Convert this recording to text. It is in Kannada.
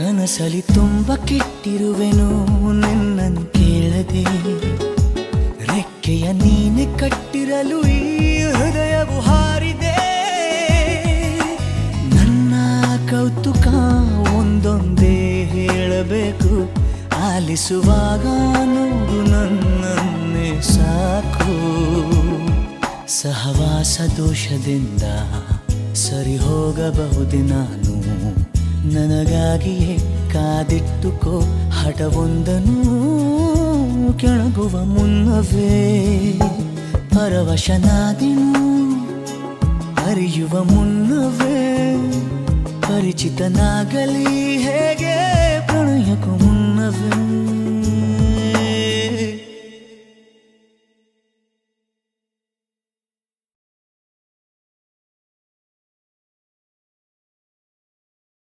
ಕನಸಲಿ ತುಂಬ ಕೆಟ್ಟಿರುವೆನು ನಿನ್ನನ್ನು ಕೇಳದೆ, ರೆಕ್ಕೆಯ ನೀನೆ ಕಟ್ಟಿರಲು ಈ ಹೃದಯವು ಹಾರಿದೆ. ನನ್ನ ಕೌತುಕ ಒಂದೊಂದೇ ಹೇಳಬೇಕು, ಆಲಿಸುವಾಗ ನೋಡು ನನ್ನನ್ನೇ ಸಾಕು. ಸಹವಾಸ ದೋಷದಿಂದ ಸರಿ ಹೋಗಬಹುದೇ ನಾನು, ನನಗಾಗಿಯೇ ಕಾದಿಟ್ಟುಕೋ ಹಠವೊಂದನು. ಕೆಳಗುವ ಮುನ್ನವೇ ಪರವಶನಾದೆನು, ಅರಿಯುವ ಮುನ್ನವೇ ಪರಿಚಿತನಾಗಲಿ ಹೇಗೆ ಪ್ರಣಯಕ್ಕೂ ಮುನ್ನವೇ.